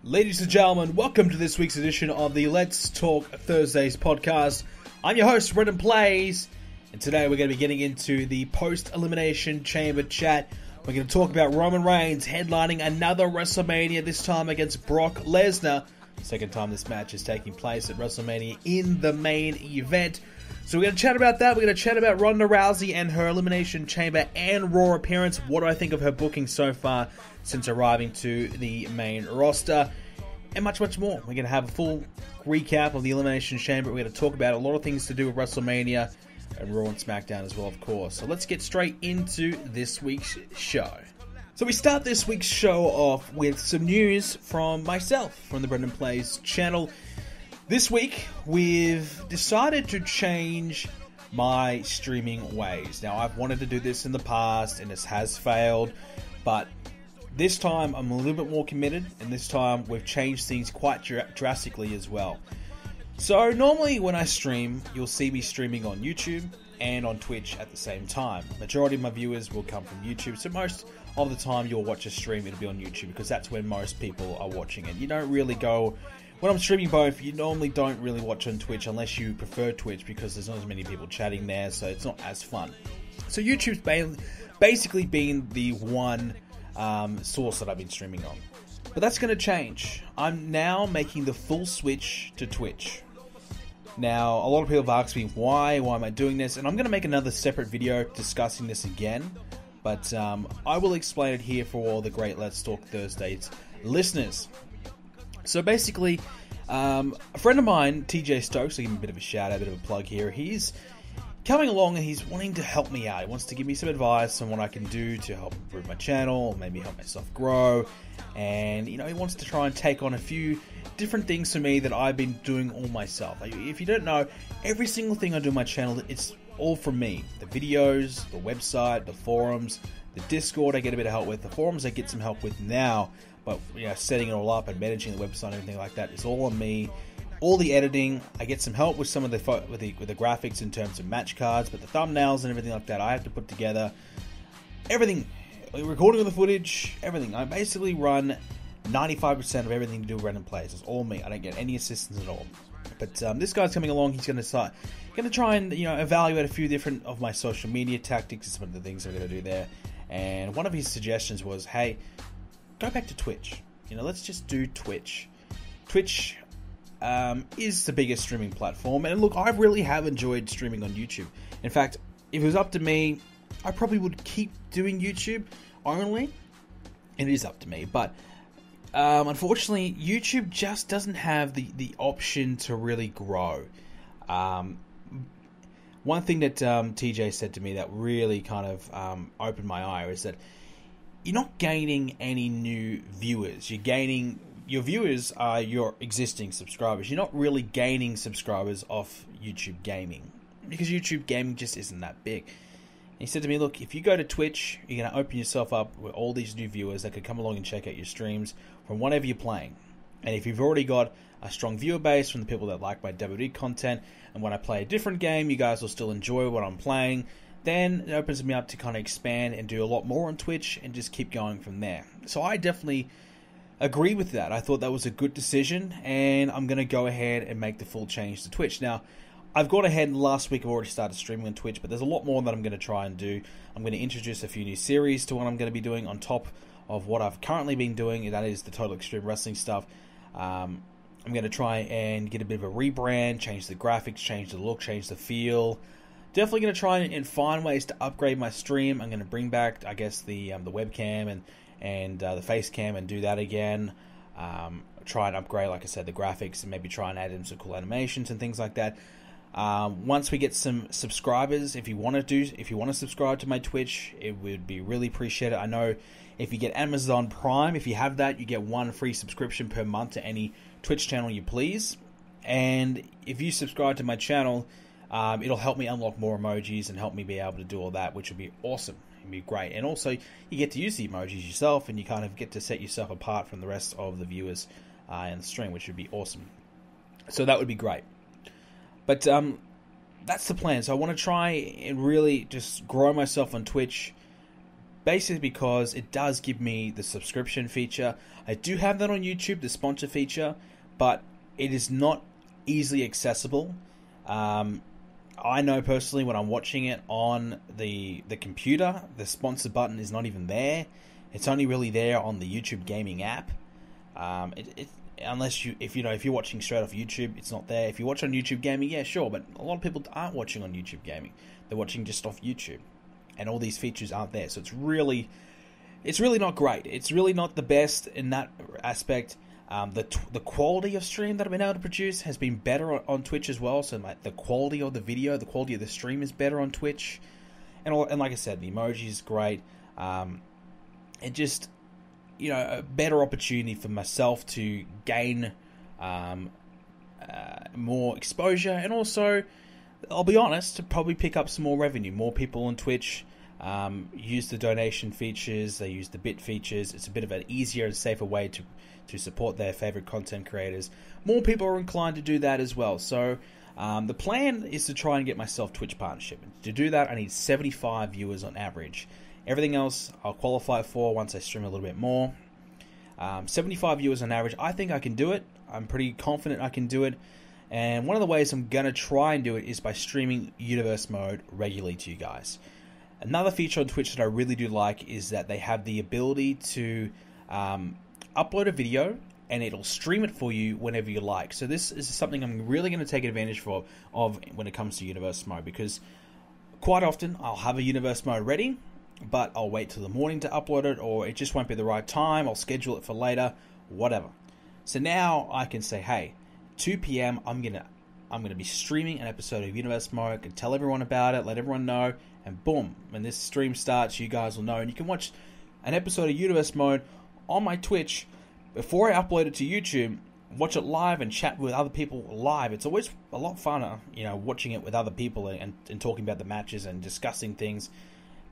Ladies and gentlemen, welcome to this week's edition of the Let's Talk Thursdays podcast. I'm your host, Brendan Plays, and today we're going to be getting into the post-Elimination Chamber chat. We're going to talk about Roman Reigns headlining another Wrestlemania, this time against Brock Lesnar. Second time this match is taking place at Wrestlemania in the main event. So we're going to chat about that. We're going to chat about Ronda Rousey and her Elimination Chamber and Raw appearance. What do I think of her booking so far since arriving to the main roster? And much, much more. We're going to have a full recap of the Elimination Chamber. We're going to talk about a lot of things to do with WrestleMania and Raw and SmackDown as well, of course. So let's get straight into this week's show. So we start this week's show off with some news from myself, from the Brendan Plays channel. This week, we've decided to change my streaming ways. Now, I've wanted to do this in the past, and this has failed, but this time I'm a little bit more committed, and this time we've changed things quite drastically as well. So, normally when I stream, you'll see me streaming on YouTube and on Twitch at the same time. Majority of my viewers will come from YouTube, so most of the time you'll watch a stream, it'll be on YouTube, because that's where most people are watching it. You don't really go... When I'm streaming both, you normally don't really watch on Twitch unless you prefer Twitch, because there's not as many people chatting there, so it's not as fun. So YouTube's basically been the one source that I've been streaming on. But that's going to change. I'm now making the full switch to Twitch. Now, a lot of people have asked me why am I doing this, and I'm going to make another separate video discussing this again. But I will explain it here for all the great Let's Talk Thursdays listeners. So basically, a friend of mine, TJ Stokes, I'll give him a bit of a shout out, a bit of a plug here. He's coming along and he's wanting to help me out. He wants to give me some advice on what I can do to help improve my channel, maybe help myself grow. And, you know, he wants to try and take on a few different things for me that I've been doing all myself. If you don't know, every single thing I do on my channel, it's all from me. The videos, the website, the forums, the Discord I get a bit of help with. The forums I get some help with now. But, you know, setting it all up and managing the website and everything like that is all on me. All the editing, I get some help with some of the graphics in terms of match cards, but the thumbnails and everything like that, I have to put together. Everything, recording of the footage, everything. I basically run 95% of everything to do with Random Plays. It's all me. I don't get any assistance at all. But this guy's coming along. He's going to try and, you know, evaluate a few different of my social media tactics and some of the things I'm going to do there. And one of his suggestions was, hey, go back to Twitch. You know, let's just do Twitch. Twitch is the biggest streaming platform, and look, I really have enjoyed streaming on YouTube. In fact, if it was up to me, I probably would keep doing YouTube only. And it is up to me, but unfortunately, YouTube just doesn't have the option to really grow. One thing that TJ said to me that really kind of opened my eye is that you're not gaining any new viewers. Your viewers are your existing subscribers. You're not really gaining subscribers off YouTube gaming, because YouTube gaming just isn't that big. And he said to me, look, if you go to Twitch, you're going to open yourself up with all these new viewers that could come along and check out your streams from whatever you're playing. And if you've already got a strong viewer base from the people that like my WWE content, and when I play a different game, you guys will still enjoy what I'm playing, then it opens me up to kind of expand and do a lot more on Twitch and just keep going from there. So I definitely agree with that. I thought that was a good decision, and I'm going to go ahead and make the full change to Twitch. Now, I've gone ahead and last week I've already started streaming on Twitch, but there's a lot more that I'm going to try and do. I'm going to introduce a few new series to what I'm going to be doing on top of what I've currently been doing, and that is the Total Extreme Wrestling stuff. I'm going to try and get a bit of a rebrand, change the graphics, change the look, change the feel. Definitely going to try and find ways to upgrade my stream. I'm going to bring back, I guess, the webcam and the face cam and do that again. Try and upgrade, like I said, the graphics, and maybe try and add in some cool animations and things like that. Once we get some subscribers, if you want to subscribe to my Twitch, it would be really appreciated. I know if you get Amazon Prime, if you have that, you get one free subscription per month to any Twitch channel you please. And if you subscribe to my channel, it'll help me unlock more emojis and help me be able to do all that, which would be awesome. It'd be great. And also, you get to use the emojis yourself, and you kind of get to set yourself apart from the rest of the viewers in the stream, which would be awesome. So that would be great. But that's the plan. So I want to try and really just grow myself on Twitch, basically because it does give me the subscription feature. I do have that on YouTube, the sponsor feature, but it is not easily accessible. I know personally when I'm watching it on the computer, the sponsor button is not even there. It's only really there on the YouTube gaming app. Unless if you're watching straight off YouTube, it's not there. If you watch on YouTube gaming, yeah, sure, but a lot of people aren't watching on YouTube gaming. They're watching just off YouTube, and all these features aren't there. So it's really not great. It's really not the best in that aspect. The quality of stream that I've been able to produce has been better on Twitch as well. So the quality of the video, the quality of the stream is better on Twitch, and like I said, the emoji is great. It just, a better opportunity for myself to gain more exposure, and also, I'll be honest, to probably pick up some more revenue. More people on Twitch use the donation features, they use the bit features. It's a bit of an easier and safer way to support their favorite content creators. More people are inclined to do that as well. So the plan is to try and get myself Twitch partnership. To do that, I need 75 viewers on average. Everything else I'll qualify for once I stream a little bit more. 75 viewers on average. I think I can do it. I'm pretty confident I can do it. And one of the ways I'm going to try and do it is by streaming Universe Mode regularly to you guys. Another feature on Twitch that I really do like is that they have the ability to upload a video and it'll stream it for you whenever you like. So this is something I'm really going to take advantage of when it comes to Universe Mode, because quite often I'll have a Universe Mode ready, but I'll wait till the morning to upload it, or it just won't be the right time. I'll schedule it for later, whatever. So now I can say, hey, 2 p.m. I'm gonna be streaming an episode of Universe Mode. I can tell everyone about it, let everyone know, and boom, when this stream starts, you guys will know, and you can watch an episode of Universe Mode on my Twitch before I upload it to YouTube. Watch it live and chat with other people live. It's always a lot funner, watching it with other people and talking about the matches and discussing things.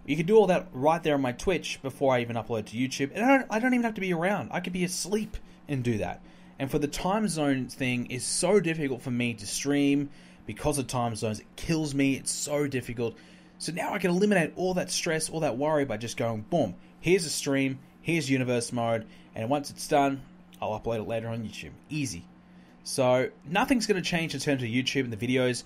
You can do all that right there on my Twitch before I even upload to YouTube. And I don't even have to be around. I could be asleep and do that. And for the time zone thing, is so difficult for me to stream because of time zones. It kills me. It's so difficult. So now I can eliminate all that stress, all that worry by just going, boom, here's a stream, here's Universe Mode, and once it's done, I'll upload it later on YouTube. Easy. So nothing's going to change in terms of YouTube and the videos.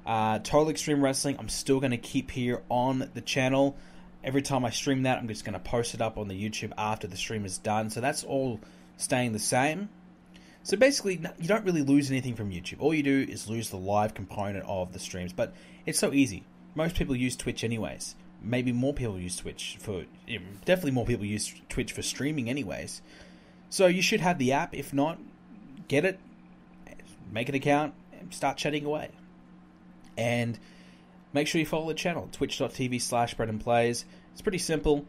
Total Extreme Wrestling, I'm still going to keep here on the channel. Every time I stream that, I'm just going to post it up on the YouTube after the stream is done. So that's all staying the same. So basically, you don't really lose anything from YouTube. All you do is lose the live component of the streams. But it's so easy. Most people use Twitch anyways. Maybe more people use Twitch for... Definitely more people use Twitch for streaming anyways. So you should have the app. If not, get it, make an account, and start chatting away. And make sure you follow the channel, twitch.tv/BrendanPlays. It's pretty simple.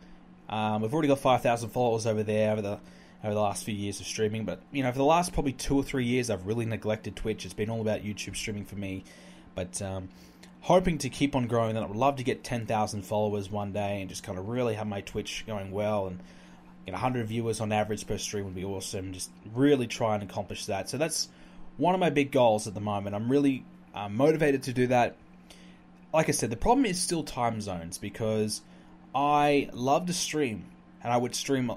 We've already got 5,000 followers over there over the last few years of streaming. But, for the last probably 2 or 3 years, I've really neglected Twitch. It's been all about YouTube streaming for me. But hoping to keep on growing. And I would love to get 10,000 followers one day and just kind of really have my Twitch going well. And 100 viewers on average per stream would be awesome. Just really try and accomplish that. So that's one of my big goals at the moment. I'm really motivated to do that. Like I said, the problem is still time zones, because I love to stream, and I would stream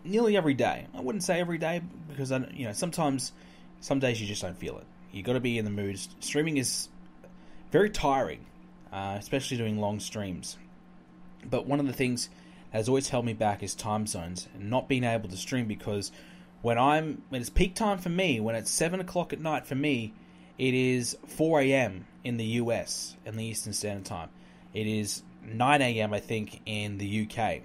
nearly every day. I wouldn't say every day, because sometimes some days you just don't feel it. You got to be in the mood. Streaming is very tiring, especially doing long streams. But one of the things that has always held me back is time zones and not being able to stream, because when it's peak time for me, when it's 7 o'clock at night for me, it is 4 a.m. in the US, in the Eastern Standard Time. It is 9 a.m., I think, in the UK.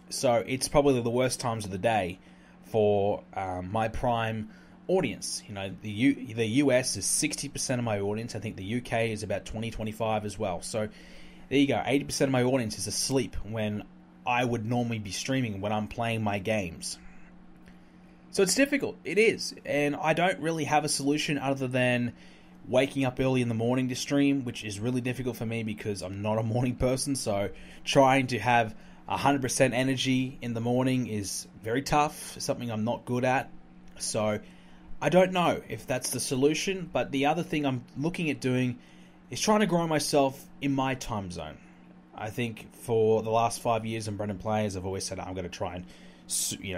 So it's probably the worst times of the day for my prime audience. The US is 60% of my audience. I think the UK is about 20-25 as well. So there you go. 80% of my audience is asleep when I would normally be streaming, when I'm playing my games. So it's difficult. It is. And I don't really have a solution other than waking up early in the morning to stream, which is really difficult for me because I'm not a morning person. So trying to have 100% energy in the morning is very tough, something I'm not good at. So I don't know if that's the solution. But the other thing I'm looking at doing is trying to grow myself in my time zone. I think for the last 5 years in Brendan Plays, I've always said I'm going to try and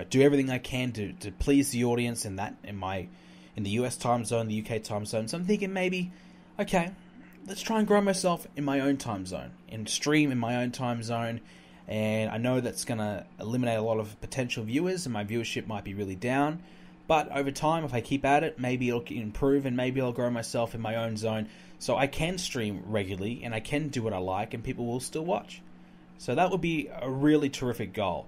do everything I can to please the audience in the US time zone, the UK time zone. So I'm thinking maybe, okay, let's try and grow myself in my own time zone and stream in my own time zone. And I know that's going to eliminate a lot of potential viewers, and my viewership might be really down. But over time, if I keep at it, maybe it'll improve, and maybe I'll grow myself in my own zone so I can stream regularly and I can do what I like and people will still watch. So that would be a really terrific goal.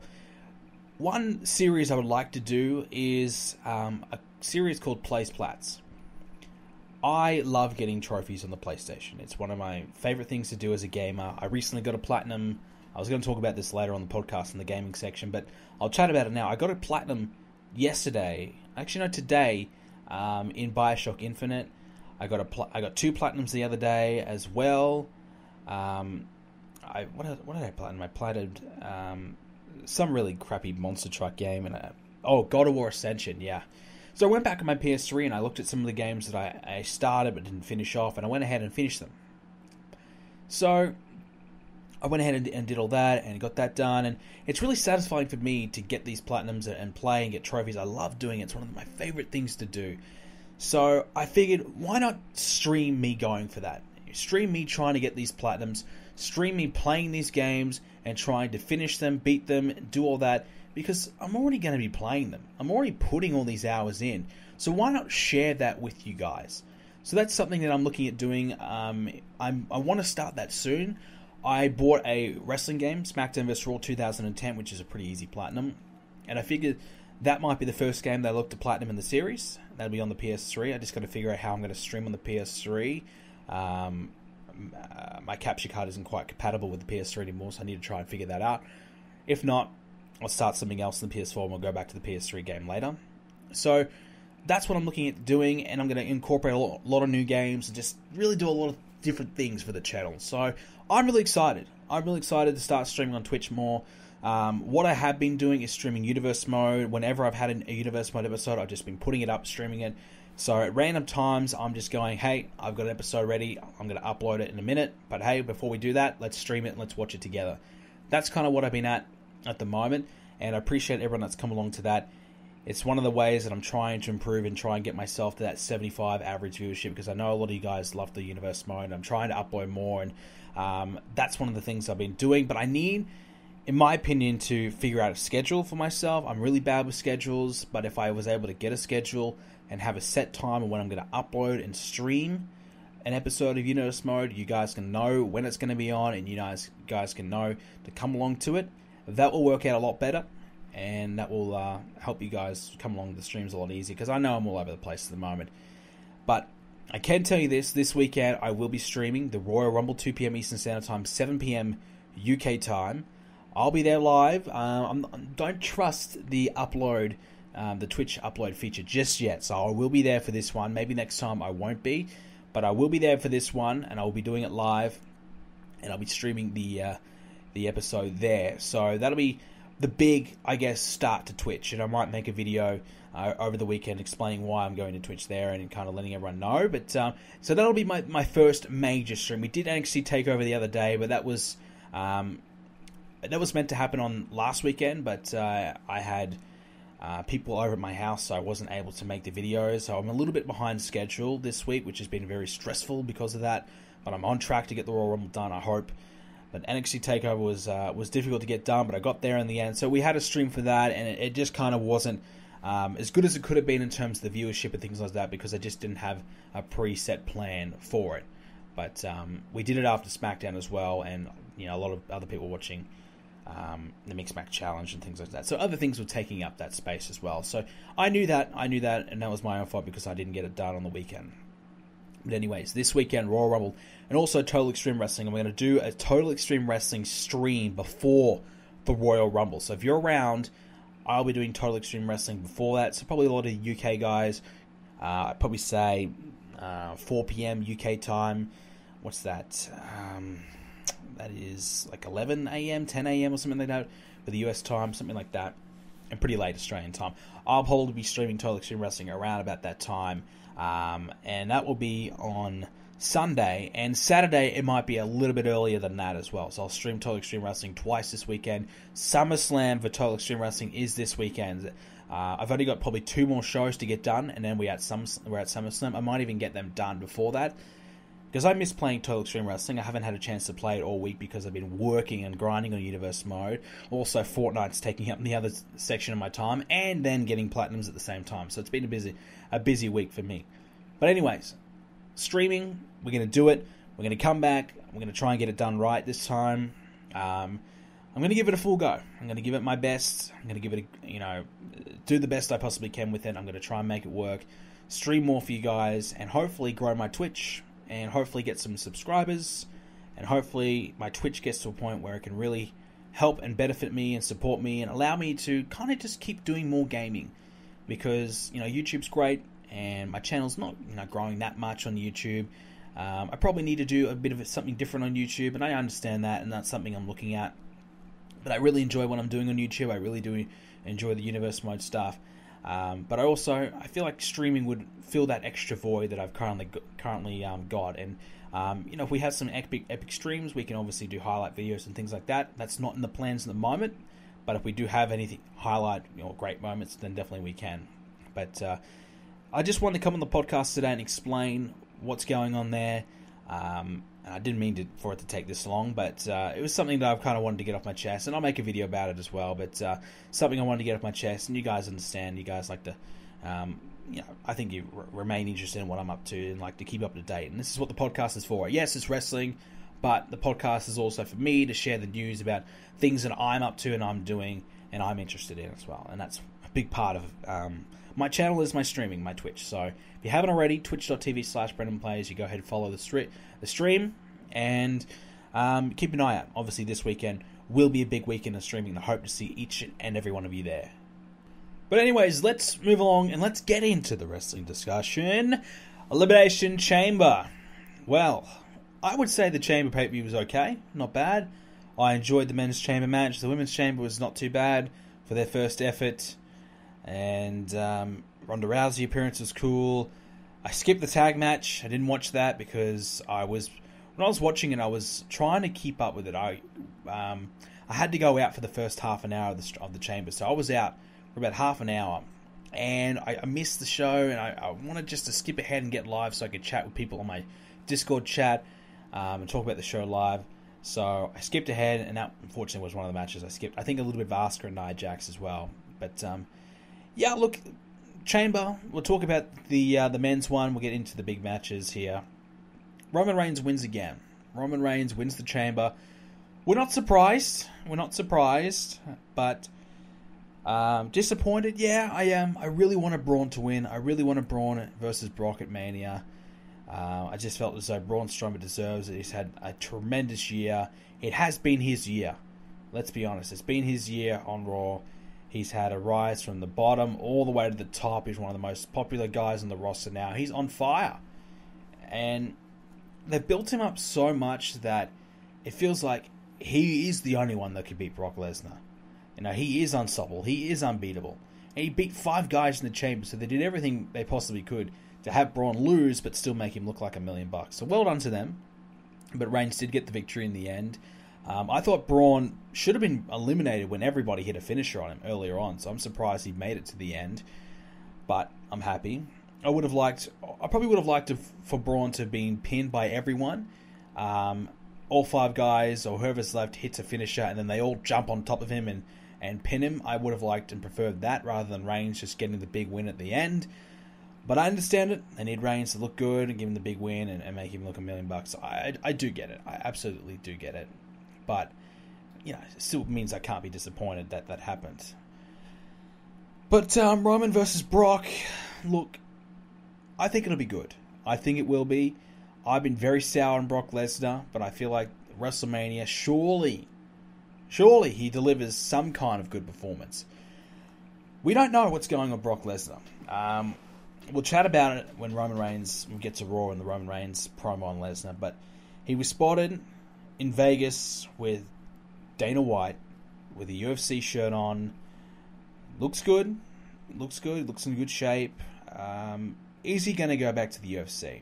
One series I would like to do is a series called Plays Plats. I love getting trophies on the PlayStation. It's one of my favorite things to do as a gamer. I recently got a platinum. I was going to talk about this later on the podcast in the gaming section, but I'll chat about it now. I got a platinum yesterday. Actually, no, today in BioShock Infinite. I got 2 platinums the other day as well. What did I platinum? I platted some really crappy monster truck game and God of War Ascension. Yeah. So I went back on my PS3 and I looked at some of the games that I started but didn't finish off, and I went ahead and finished them. So I went ahead and did all that and got that done, and it's really satisfying for me to get these platinums and play and get trophies. I love doing it. It's one of my favorite things to do. So I figured, why not stream me going for that? Stream me trying to get these platinums, stream me playing these games and trying to finish them, beat them, do all that, because I'm already going to be playing them. I'm already putting all these hours in. So why not share that with you guys? So that's something that I'm looking at doing. I want to start that soon. I bought a wrestling game, SmackDown vs. Raw 2010, which is a pretty easy platinum. And I figured that might be the first game that I look to platinum in the series. That'll be on the PS3. I just got to figure out how I'm going to stream on the PS3. My capture card isn't quite compatible with the PS3 anymore, so I need to try and figure that out. If not, I'll start something else in the PS4 and we'll go back to the PS3 game later. So that's what I'm looking at doing, and I'm going to incorporate a lot of new games and just really do a lot of different things for the channel. So I'm really excited. I'm really excited to start streaming on Twitch more. What I have been doing is streaming Universe Mode. Whenever I've had a Universe Mode episode, I've just been putting it up, streaming it. So at random times, I'm just going, hey, I've got an episode ready. I'm going to upload it in a minute. But hey, before we do that, let's stream it and let's watch it together. That's kind of what I've been at the moment. And I appreciate everyone that's come along to that. It's one of the ways that I'm trying to improve and try and get myself to that 75 average viewership, because I know a lot of you guys love the Universe Mode. I'm trying to upload more, and that's one of the things I've been doing. But I need, in my opinion, to figure out a schedule for myself. I'm really bad with schedules, but if I was able to get a schedule and have a set time of when I'm going to upload and stream an episode of Universe Mode, you guys can know when it's going to be on, and you guys can know to come along to it. That will work out a lot better, and that will help you guys come along to the streams a lot easier, because I know I'm all over the place at the moment. But I can tell you this weekend I will be streaming the Royal Rumble, 2 p.m. Eastern Standard Time, 7 p.m. UK time. I'll be there live. Don't trust the upload, the Twitch upload feature just yet, so I will be there for this one. Maybe next time I won't be, but I will be there for this one, and I'll be doing it live, and I'll be streaming the episode there. So that'll be the big, I guess, start to Twitch, and I might make a video over the weekend explaining why I'm going to Twitch there and kind of letting everyone know. But so that'll be my first major stream. We did actually take over the other day, but that was meant to happen on last weekend, but I had people over at my house, so I wasn't able to make the videos. So I'm a little bit behind schedule this week, which has been very stressful because of that. But I'm on track to get the Royal Rumble done, I hope. But NXT TakeOver was difficult to get done, but I got there in the end. So we had a stream for that, and it just kind of wasn't as good as it could have been in terms of the viewership and things like that, because I just didn't have a preset plan for it. But we did it after SmackDown as well, and a lot of other people watching the Mixed Match Challenge and things like that. So other things were taking up that space as well. So I knew that, and that was my own fault because I didn't get it done on the weekend. But anyways, this weekend, Royal Rumble, and also Total Extreme Wrestling. And we're going to do a Total Extreme Wrestling stream before the Royal Rumble. So if you're around, I'll be doing Total Extreme Wrestling before that. So probably a lot of UK guys, I'd probably say 4 p.m. UK time. What's that? That is like 11 a.m., 10 a.m. or something like that for the US time, something like that. And pretty late Australian time. I'll probably be streaming Total Extreme Wrestling around about that time. And that will be on Sunday, and Saturday it might be a little bit earlier than that as well. So I'll stream Total Extreme Wrestling twice this weekend. SummerSlam for Total Extreme Wrestling is this weekend. I've only got probably 2 more shows to get done, and then we're at SummerSlam. I might even get them done before that, because I miss playing Total Extreme Wrestling. I haven't had a chance to play it all week because I've been working and grinding on Universe Mode. Also, Fortnite's taking up the other section of my time, and then getting Platinums at the same time. So it's been a busy week for me. But anyways, streaming, we're going to do it. We're going to come back. We're going to try and get it done right this time. I'm going to give it a full go. I'm going to give it my best. I'm going to give it do the best I possibly can with it. I'm going to try and make it work. Stream more for you guys, and hopefully grow my Twitch, and hopefully get some subscribers, and hopefully my Twitch gets to a point where it can really help and benefit me and support me and allow me to kind of just keep doing more gaming, because YouTube's great and my channel's not growing that much on YouTube. I probably need to do a bit of something different on YouTube, and I understand that, and that's something I'm looking at. But I really enjoy what I'm doing on YouTube. I really do enjoy the Universe Mode stuff. But I feel like streaming would fill that extra void that I've currently got. And if we have some epic streams, we can obviously do highlight videos and things like that. That's not in the plans at the moment, but if we do have anything highlight great moments, then definitely we can. But I just wanted to come on the podcast today and explain what's going on there. And I didn't mean for it to take this long, but it was something that I've kind of wanted to get off my chest, and I'll make a video about it as well. But something I wanted to get off my chest, and you guys understand. You guys like to, I think you remain interested in what I'm up to and like to keep up to date. And this is what the podcast is for. Yes, it's wrestling, but the podcast is also for me to share the news about things that I'm up to and I'm doing and I'm interested in as well. And that's a big part of my channel is my streaming, my Twitch. So if you haven't already, twitch.tv/BrendanPlays, you go ahead and follow the stream, and keep an eye out. Obviously, this weekend will be a big weekend of streaming, and I hope to see each and every one of you there. But anyways, let's move along, and let's get into the wrestling discussion. Elimination Chamber. Well, I would say the Chamber pay-per-view was okay, not bad. I enjoyed the men's Chamber match. The women's Chamber was not too bad for their first effort. And Ronda Rousey appearance was cool. I skipped the tag match. I didn't watch that because when I was watching it, I was trying to keep up with it. I had to go out for the first half an hour of the Chamber, so I was out for about half an hour, and I missed the show, and I wanted just to skip ahead and get live so I could chat with people on my Discord chat and talk about the show live. So I skipped ahead, and that unfortunately was one of the matches I skipped. I think a little bit of Asuka and Nia Jax as well, but yeah, look, Chamber, we'll talk about the men's one. We'll get into the big matches here. Roman Reigns wins again. Roman Reigns wins the Chamber. We're not surprised, but disappointed. Yeah, I am. I really wanted Braun to win. I really wanted Braun versus Brock at Mania. I just felt as though Braun Strowman deserves it. He's had a tremendous year. It has been his year. Let's be honest. It's been his year on Raw. He's had a rise from the bottom all the way to the top. He's one of the most popular guys on the roster now. He's on fire. And they've built him up so much that it feels like he is the only one that could beat Brock Lesnar. He is unstoppable. He is unbeatable. And he beat 5 guys in the Chamber, so they did everything they possibly could to have Braun lose but still make him look like $1 million. So well done to them. But Reigns did get the victory in the end. I thought Braun should have been eliminated when everybody hit a finisher on him earlier on, so I'm surprised he made it to the end. But I'm happy. I probably would have liked for Braun to have been pinned by everyone. All 5 guys or whoever's left hits a finisher and then they all jump on top of him and pin him. I would have liked and preferred that rather than Reigns just getting the big win at the end. But I understand it. They need Reigns to look good and give him the big win and make him look $1 million. I do get it. I absolutely do get it. But, it still means I can't be disappointed that happened. But Roman versus Brock, look, I think it'll be good. I think it will be. I've been very sour on Brock Lesnar, but I feel like WrestleMania, surely he delivers some kind of good performance. We don't know what's going on with Brock Lesnar. We'll chat about it when Roman Reigns gets to Raw and the Roman Reigns promo on Lesnar, but he was spotted in Vegas with Dana White with a UFC shirt on. Looks good. Looks in good shape. Is he going to go back to the UFC?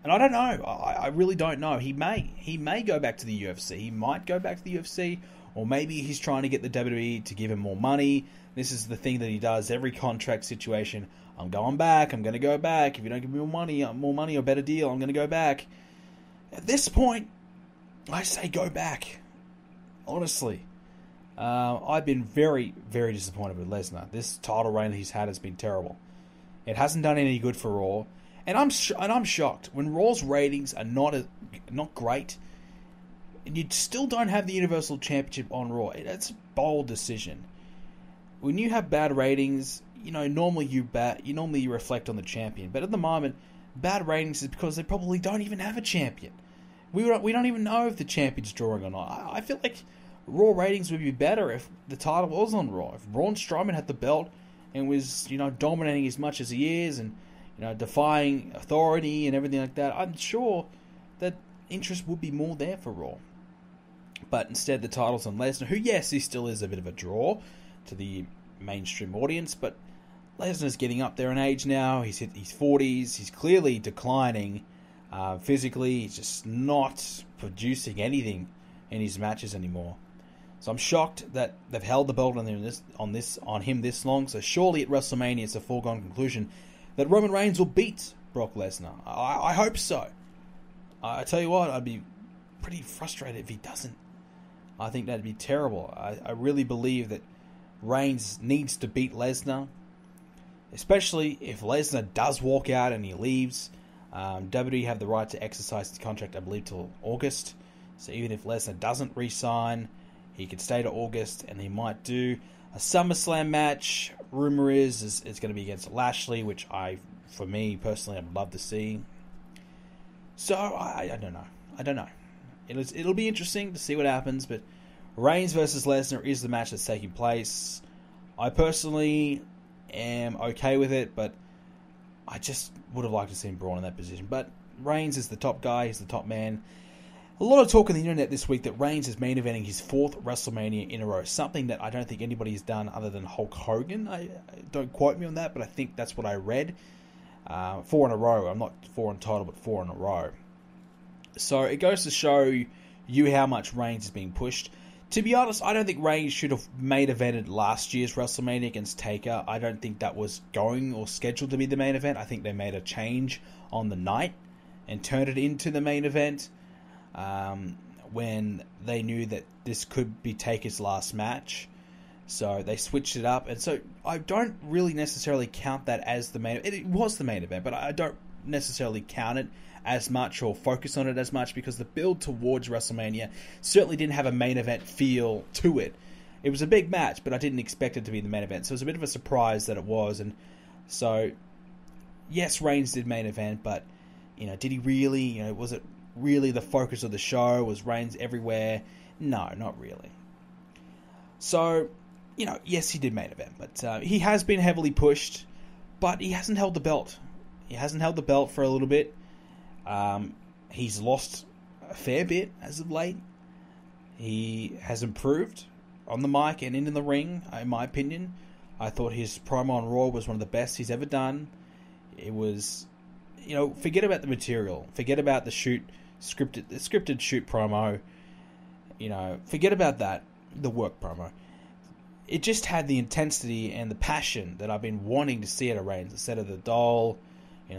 And I don't know. I really don't know. He may go back to the UFC. He might go back to the UFC, or maybe he's trying to get the WWE to give him more money. This is the thing that he does every contract situation. I'm going back. I'm going to go back. If you don't give me more money or better deal, I'm going to go back. At this point, I say go back. Honestly. I've been very, very disappointed with Lesnar. This title reign that he's had has been terrible. It hasn't done any good for Raw. And I'm shocked. When Raw's ratings are not great, and you still don't have the Universal Championship on Raw, that's a bold decision. When you have bad ratings, normally you reflect on the champion. But at the moment, bad ratings is because they probably don't even have a champion. We don't even know if the champion's drawing or not. I feel like Raw ratings would be better if the title was on Raw. If Braun Strowman had the belt and was, dominating as much as he is and, defying authority and everything like that, I'm sure that interest would be more there for Raw. But instead, the title's on Lesnar, who, yes, he still is a bit of a draw to the mainstream audience, but Lesnar's getting up there in age now. He's hit his 40s. He's clearly declining physically. He's just not producing anything in his matches anymore. So I'm shocked that they've held the belt on him this long. So surely at WrestleMania it's a foregone conclusion that Roman Reigns will beat Brock Lesnar. I hope so. I tell you what, I'd be pretty frustrated if he doesn't. I think that'd be terrible. I really believe that Reigns needs to beat Lesnar, especially if Lesnar does walk out and he leaves. WWE have the right to exercise his contract, I believe, till August. So even if Lesnar doesn't re-sign, he could stay to August, and he might do a SummerSlam match. Rumor is it's going to be against Lashley, which for me personally, I'd love to see. So I don't know. I don't know. It'll be interesting to see what happens, but Reigns versus Lesnar is the match that's taking place. I personally am okay with it, but I just would have liked to see Braun in that position. But Reigns is the top guy. He's the top man. A lot of talk on the internet this week that Reigns is main eventing his 4th WrestleMania in a row, something that I don't think anybody has done other than Hulk Hogan. Don't quote me on that, but I think that's what I read. 4 in a row. I'm not 4 in total, but 4 in a row. So it goes to show you how much Reigns is being pushed. To be honest, I don't think Reigns should have main evented last year's WrestleMania against Taker. I don't think that was going or scheduled to be the main event. I think they made a change on the night and turned it into the main event. When they knew that this could be Taker's last match. So they switched it up. And so I don't really necessarily count that as the main event. It was the main event, but I don't necessarily count it as much or focus on it as much because the build towards WrestleMania certainly didn't have a main event feel to it. It was a big match, but I didn't expect it to be the main event. So it was a bit of a surprise that it was. And so, yes, Reigns did main event, but, did he really, was it really the focus of the show? Was Reigns everywhere? No, not really. So, yes, he did main event, but he has been heavily pushed, but he hasn't held the belt. He hasn't held the belt for a little bit. He's lost a fair bit as of late. He has improved on the mic and in the ring, in my opinion. I thought his promo on Raw was one of the best he's ever done. It was, forget about the material. Forget about the scripted shoot promo. Forget about that, the work promo. It just had the intensity and the passion that I've been wanting to see at a Reigns instead of the dull,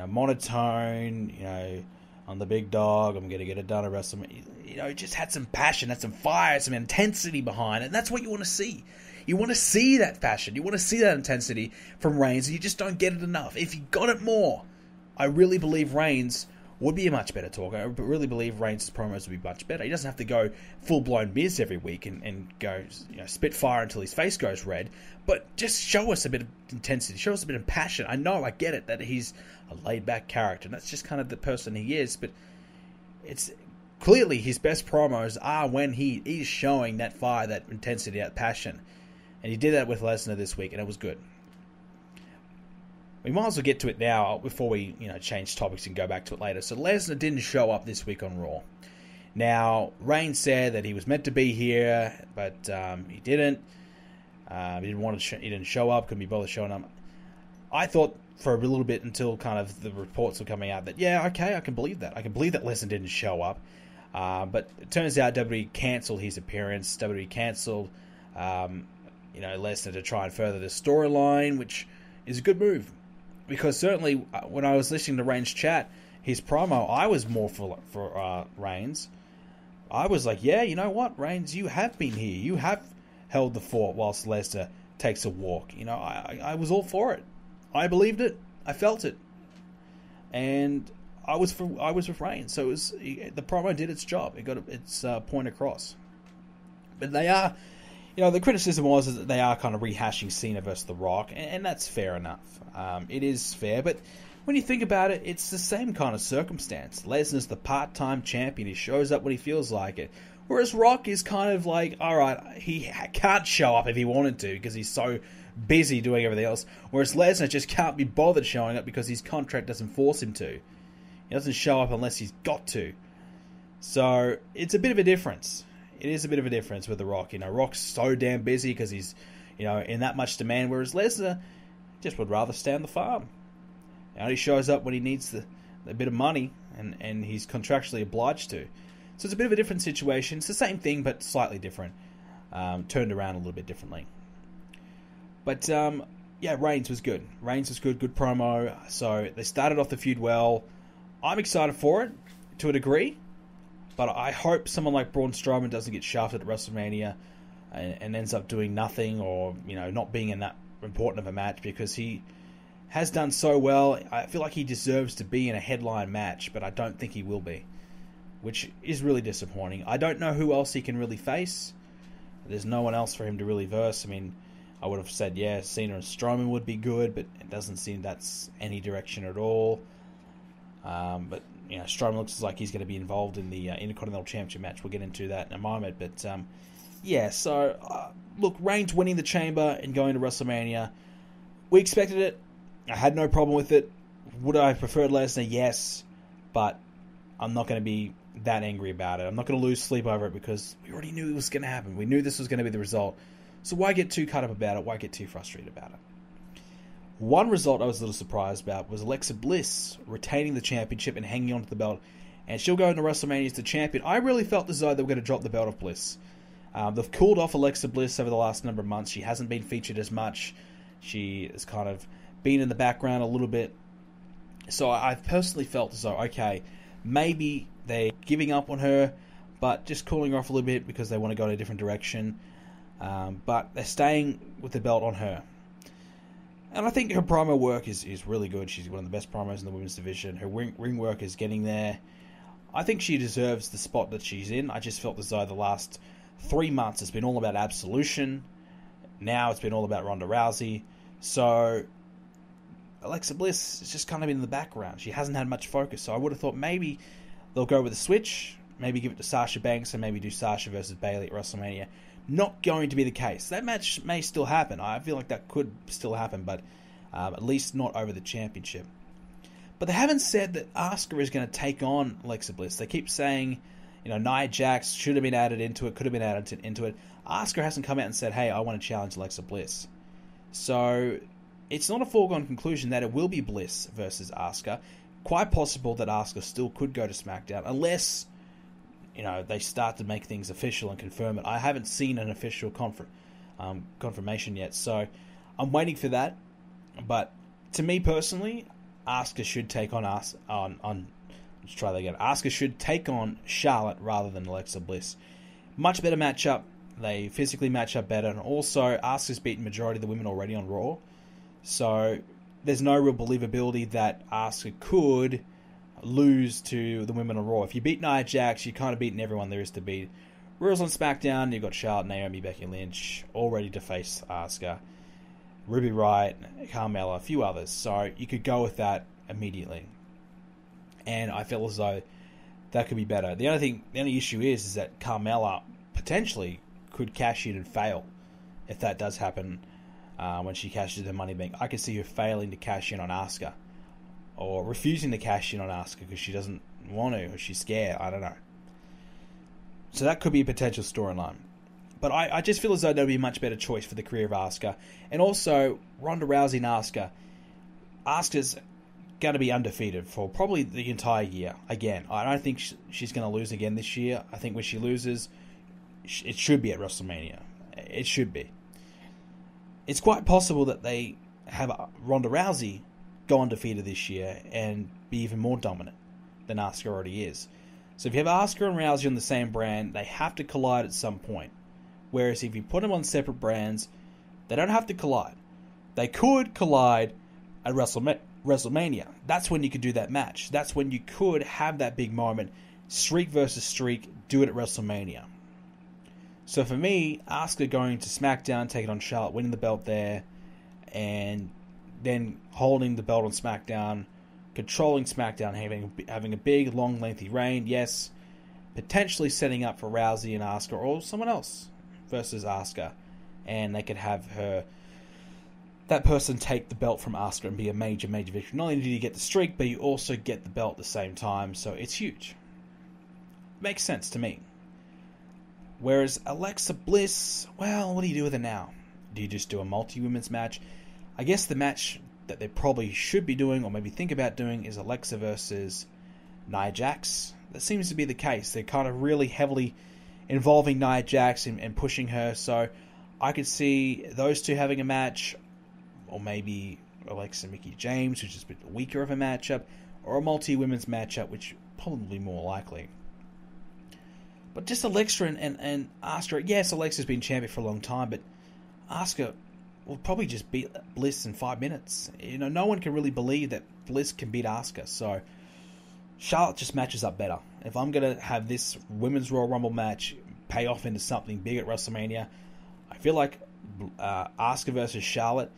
monotone, on the big dog, I'm going to get it done at WrestleMania. It just had some passion, had some fire, some intensity behind it, and that's what you want to see. You want to see that passion. You want to see that intensity from Reigns, and you just don't get it enough. If you got it more, I really believe Reigns would be a much better talker. I really believe Reigns' promos would be much better. He doesn't have to go full-blown Miz every week and go spit fire until his face goes red, but just show us a bit of intensity, show us a bit of passion. I know, I get it, that he's a laid-back character, and that's just kind of the person he is, but it's clearly his best promos are when he is showing that fire, that intensity, that passion, and he did that with Lesnar this week, and it was good. We might as well get to it now before we, change topics and go back to it later. So Lesnar didn't show up this week on Raw. Now, Reigns said that he was meant to be here, but he didn't. He didn't show up. Couldn't be bothered showing up. I thought for a little bit until kind of the reports were coming out that, yeah, okay, I can believe that. I can believe that Lesnar didn't show up. But it turns out WWE cancelled his appearance. WWE cancelled, Lesnar to try and further the storyline, which is a good move. Because certainly when I was listening to Reigns chat, his promo, I was more for Reigns. I was like, yeah, you know what, Reigns, you have been here. You have held the fort whilst Lesnar takes a walk. I was all for it. I believed it. I felt it. And I was with Reigns. So the promo did its job. It got its point across. But they are, the criticism was that they are kind of rehashing Cena versus The Rock, and that's fair enough. It is fair, but when you think about it, it's the same kind of circumstance. Lesnar's the part-time champion. He shows up when he feels like it. Whereas Rock is kind of like, all right, he can't show up if he wanted to because he's so busy doing everything else. Whereas Lesnar just can't be bothered showing up because his contract doesn't force him to. He doesn't show up unless he's got to. So it's a bit of a difference. It is a bit of a difference with The Rock. Rock's so damn busy because he's, in that much demand. Whereas Lesnar just would rather stay on the farm. He shows up when he needs a bit of money, and he's contractually obliged to. So it's a bit of a different situation. It's the same thing, but slightly different. Turned around a little bit differently. But, Reigns was good. Good promo. So they started off the feud well. I'm excited for it, to a degree. But I hope someone like Braun Strowman doesn't get shafted at WrestleMania and ends up doing nothing or, not being in that important of a match, because he has done so well. I feel like he deserves to be in a headline match, but I don't think he will be, which is really disappointing. I don't know who else he can really face. There's no one else for him to really verse. I mean, I would have said, yeah, Cena and Strowman would be good, but it doesn't seem that's any direction at all. But Strowman looks like he's going to be involved in the Intercontinental Championship match. We'll get into that in a moment. But, look, Reigns winning the Chamber and going to WrestleMania, we expected it. I had no problem with it. Would I have preferred Lesnar? Yes. But I'm not going to be that angry about it. I'm not going to lose sleep over it because we already knew it was going to happen. We knew this was going to be the result. So why get too cut up about it? Why get too frustrated about it? One result I was a little surprised about was Alexa Bliss retaining the championship and hanging onto the belt. And she'll go into WrestleMania as the champion. I really felt as though they were going to drop the belt off Bliss. They've cooled off Alexa Bliss over the last number of months. She hasn't been featured as much. She has kind of been in the background a little bit. So I've personally felt as though, okay, maybe they're giving up on her, but just cooling her off a little bit because they want to go in a different direction. But they're staying with the belt on her. And I think her promo work is really good. She's one of the best promos in the women's division. Her ring work is getting there. I think she deserves the spot that she's in. I just felt as though the last 3 months it's been all about Absolution. Now it's been all about Ronda Rousey. So Alexa Bliss has just kind of been in the background. She hasn't had much focus. So I would have thought maybe they'll go with a switch. Maybe give it to Sasha Banks and maybe do Sasha versus Bayley at WrestleMania. Not going to be the case. That match may still happen. I feel like that could still happen, but at least not over the championship. But they haven't said that Asuka is going to take on Alexa Bliss. They keep saying, Nia Jax should have been added into it, could have been added into it. Asuka hasn't come out and said, hey, I want to challenge Alexa Bliss. So it's not a foregone conclusion that it will be Bliss versus Asuka. Quite possible that Asuka still could go to SmackDown, unless they start to make things official and confirm it. I haven't seen an official confirmation yet, so I'm waiting for that. But to me personally, Asuka should take on let's try that again. Asuka should take on Charlotte rather than Alexa Bliss. Much better matchup. They physically match up better, and also Asuka's beaten majority of the women already on Raw, so there's no real believability that Asuka could lose to the women on Raw. If you beat Nia Jax, you're kind of beating everyone there is to beat. Whereas on SmackDown, you've got Charlotte, Naomi, Becky Lynch, all ready to face Asuka, Ruby Riott, Carmella, a few others. So you could go with that immediately. And I feel as though that could be better. The only issue is that Carmella potentially could cash in and fail if that does happen when she cashes in the Money Bank. I could see her failing to cash in on Asuka, or refusing to cash in on Asuka because she doesn't want to, or she's scared. I don't know. So that could be a potential storyline. But I just feel as though there would be a much better choice for the career of Asuka. And also, Ronda Rousey and Asuka, Asuka's going to be undefeated for probably the entire year. Again, I don't think she's going to lose again this year. I think when she loses, it should be at WrestleMania. It should be. It's quite possible that they have Ronda Rousey go undefeated this year and be even more dominant than Asuka already is. So if you have Asuka and Rousey on the same brand, they have to collide at some point. Whereas if you put them on separate brands, they don't have to collide. They could collide at WrestleMania. That's when you could do that match. That's when you could have that big moment. Streak versus streak, do it at WrestleMania. So for me, Asuka going to SmackDown, taking on Charlotte, winning the belt there, and then holding the belt on SmackDown, controlling SmackDown, having a big, long, lengthy reign, yes, potentially setting up for Rousey and Asuka or someone else versus Asuka, and they could have that person take the belt from Asuka and be a major, major victory. Not only do you get the streak, but you also get the belt at the same time, so it's huge. Makes sense to me. Whereas Alexa Bliss, well, what do you do with her now? Do you just do a multi-women's match? I guess the match that they probably should be doing, or maybe think about doing, is Alexa versus Nia Jax. That seems to be the case. They're kind of really heavily involving Nia Jax and pushing her, so I could see those two having a match, or maybe Alexa Mickie James, which is a bit weaker of a matchup, or a multi-women's matchup, which is probably more likely. But just Alexa and Asuka, yes, Alexa's been champion for a long time, but Asuka will probably just beat Bliss in 5 minutes. You know, no one can really believe that Bliss can beat Asuka, so Charlotte just matches up better. If I'm going to have this Women's Royal Rumble match pay off into something big at WrestleMania, I feel like Asuka versus Charlotte,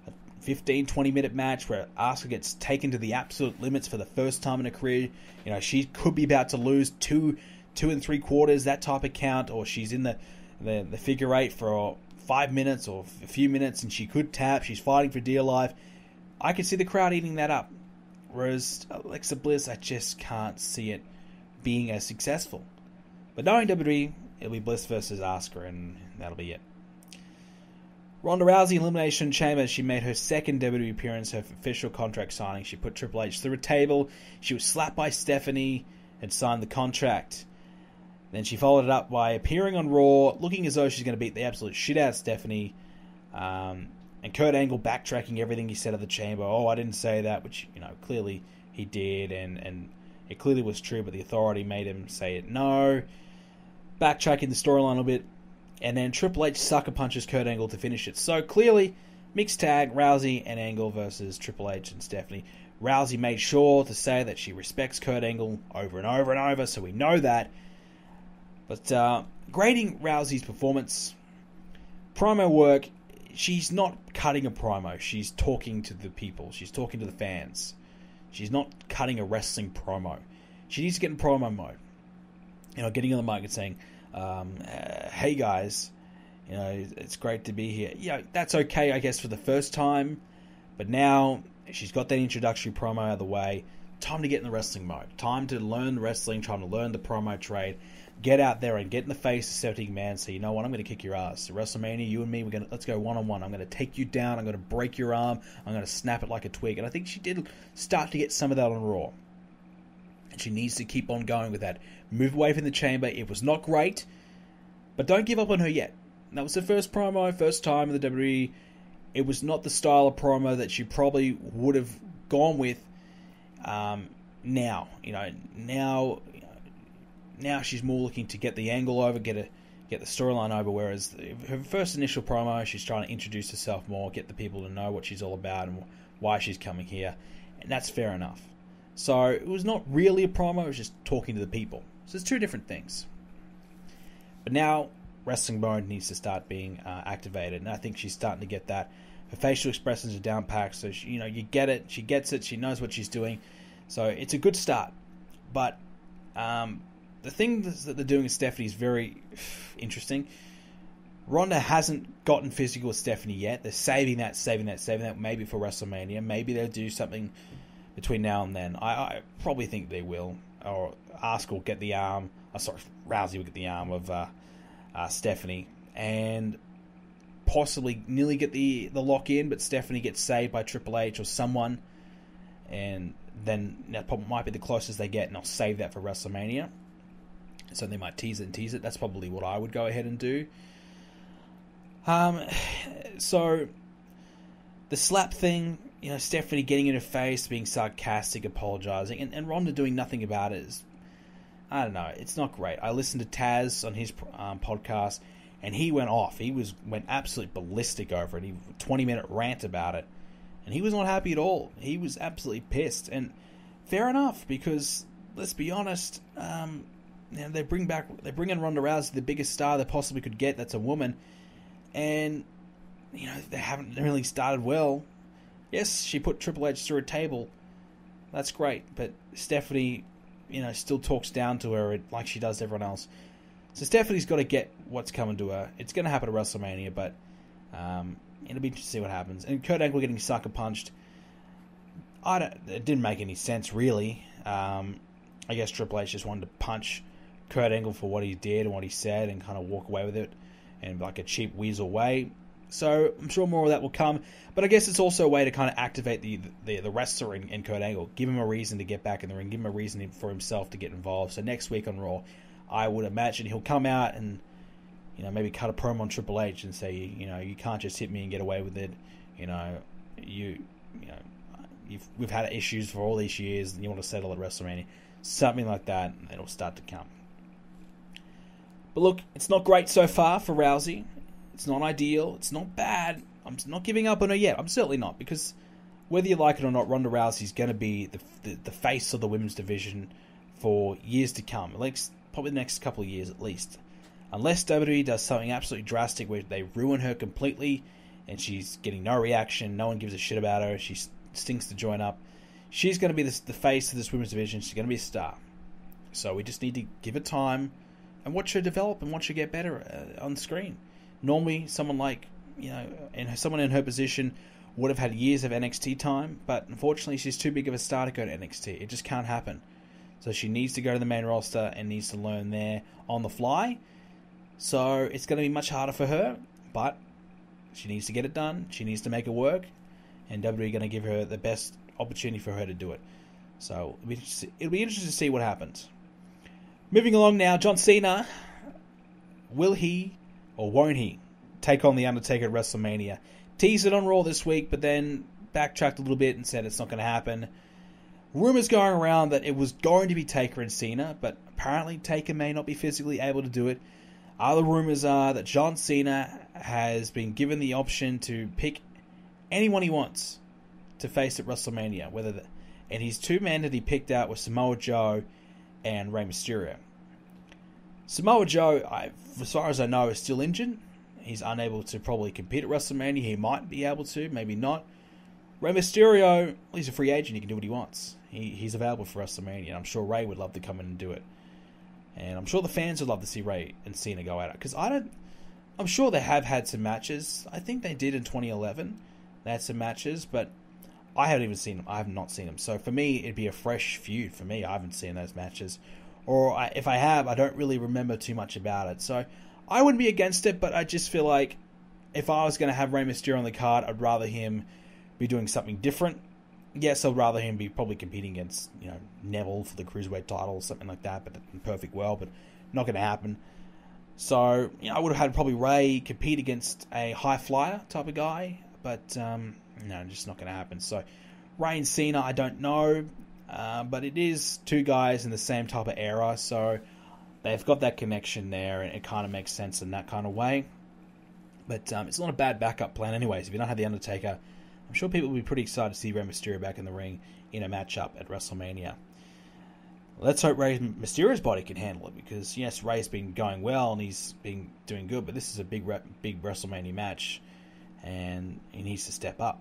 a 15-20 minute match where Asuka gets taken to the absolute limits for the first time in her career. You know, she could be about to lose two and 3/4, that type of count, or she's in the figure eight for 5 minutes or a few minutes and she could tap, she's fighting for dear life. I could see the crowd eating that up. Whereas Alexa Bliss, I just can't see it being as successful. But knowing WWE, it'll be Bliss versus Asuka, and that'll be it. Ronda Rousey, Elimination Chamber, she made her second WWE appearance, her official contract signing. She put Triple H through a table. She was slapped by Stephanie and signed the contract. Then she followed it up by appearing on Raw, looking as though she's going to beat the absolute shit out of Stephanie. And Kurt Angle backtracking everything he said at the Chamber. Oh, I didn't say that, which, you know, clearly he did, and it clearly was true, but the authority made him say it. No. Backtracking the storyline a little bit. And then Triple H sucker punches Kurt Angle to finish it. So clearly, mixed tag, Rousey and Angle versus Triple H and Stephanie. Rousey made sure to say that she respects Kurt Angle over and over and over, so we know that. But grading Rousey's performance, promo work, she's not cutting a promo. She's talking to the people. She's talking to the fans. She's not cutting a wrestling promo. She needs to get in promo mode. You know, getting on the mic and saying, hey guys, you know, it's great to be here. You know, that's okay, I guess, for the first time. But now she's got that introductory promo out of the way. Time to get in the wrestling mode. Time to learn wrestling. Time to learn the promo trade. Get out there and get in the face of 17 man. Say, you know what, I'm going to kick your ass. At WrestleMania, you and me, let's go one-on-one. I'm going to take you down. I'm going to break your arm. I'm going to snap it like a twig. And I think she did start to get some of that on Raw. And she needs to keep on going with that. Move away from the Chamber. It was not great, but don't give up on her yet. That was her first promo, first time in the WWE. It was not the style of promo that she probably would have gone with now. You know, now she's more looking to get the angle over, get the storyline over, whereas her first initial promo, she's trying to introduce herself more, get the people to know what she's all about and why she's coming here, and that's fair enough. So it was not really a promo, it was just talking to the people. So it's two different things. But now wrestling mode needs to start being activated, and I think she's starting to get that. Her facial expressions are down packed, so she, you get it, she gets it, she knows what she's doing. So it's a good start. But the thing that they're doing with Stephanie is very interesting. Ronda hasn't gotten physical with Stephanie yet. They're saving that maybe for WrestleMania. Maybe they'll do something between now and then. I probably think they will. Or Asuka will get the arm. Rousey will get the arm of Stephanie. And possibly nearly get the lock in, but Stephanie gets saved by Triple H or someone and then that probably might be the closest they get, and I'll save that for WrestleMania. So they might tease it. That's probably what I would go ahead and do. So the slap thing, Stephanie getting in her face, being sarcastic, apologizing, and Ronda doing nothing about it is, I don't know, it's not great. I listened to Taz on his podcast, and he went off. He went absolutely ballistic over it. He 20-minute rant about it, and he was not happy at all. He was absolutely pissed, and fair enough, because let's be honest, they bring in Ronda Rousey, the biggest star they possibly could get. That's a woman, and they haven't really started well. Yes, she put Triple H through a table. That's great, but Stephanie, still talks down to her like she does everyone else. So Stephanie's got to get what's coming to her. It's going to happen at WrestleMania, but it'll be interesting to see what happens. And Kurt Angle getting sucker punched, it didn't make any sense, really. I guess Triple H just wanted to punch Kurt Angle for what he did and what he said and kind of walk away with it in like a cheap weasel way. So I'm sure more of that will come. But I guess it's also a way to kind of activate the wrestler in Kurt Angle. Give him a reason to get back in the ring. Give him a reason for himself to get involved. So next week on Raw, I would imagine he'll come out and maybe cut a promo on Triple H and say, you can't just hit me and get away with it. We've had issues for all these years and you want to settle at WrestleMania. Something like that, and it'll start to come. But look, it's not great so far for Rousey. It's not ideal. It's not bad. I'm not giving up on her yet. I'm certainly not, because whether you like it or not, Ronda Rousey's going to be the face of the women's division for years to come. Like probably the next couple of years at least. Unless WWE does something absolutely drastic where they ruin her completely and she's getting no reaction, no one gives a shit about her, she stinks to join up. She's going to be the face of this women's division. She's going to be a star. So we just need to give her time and watch her develop and watch her get better on screen. Normally, someone like, someone in her position would have had years of NXT time, but unfortunately she's too big of a star to go to NXT. It just can't happen. So she needs to go to the main roster and needs to learn there on the fly. So it's going to be much harder for her, but she needs to get it done. She needs to make it work, and WWE are going to give her the best opportunity for her to do it. So it'll be interesting to see what happens. Moving along now, John Cena, will he or won't he take on The Undertaker at WrestleMania? Teased it on Raw this week, but then backtracked a little bit and said it's not going to happen. Rumors going around that it was going to be Taker and Cena, but apparently Taker may not be physically able to do it. Other rumors are that John Cena has been given the option to pick anyone he wants to face at WrestleMania. And his two men that he picked out were Samoa Joe and Rey Mysterio. Samoa Joe, as far as I know, is still injured. He's unable to probably compete at WrestleMania. He might be able to, maybe not. Rey Mysterio, well, he's a free agent. He can do what he wants. He's available for WrestleMania, and I'm sure Rey would love to come in and do it. And I'm sure the fans would love to see Rey and Cena go at it. Because I'm sure they have had some matches. I think they did in 2011. They had some matches, but I haven't even seen them. I have not seen them. So for me, it'd be a fresh feud for me. I haven't seen those matches. Or if I have, I don't really remember too much about it. So I wouldn't be against it, but I just feel like if I was going to have Rey Mysterio on the card, I'd rather him be doing something different. Yes, I'd rather him be probably competing against Neville for the Cruiserweight title or something like that, but in a perfect world, but not going to happen. So I would have had probably Rey compete against a high flyer type of guy, but no, just not going to happen. So Rey and Cena, I don't know, but it is two guys in the same type of era, so they've got that connection there, and it kind of makes sense in that kind of way. But it's not a bad backup plan anyways. If you don't have The Undertaker, I'm sure people will be pretty excited to see Rey Mysterio back in the ring in a matchup at WrestleMania. Let's hope Rey Mysterio's body can handle it, because yes, Rey's been going well and he's been doing good, but this is a big WrestleMania match, and he needs to step up.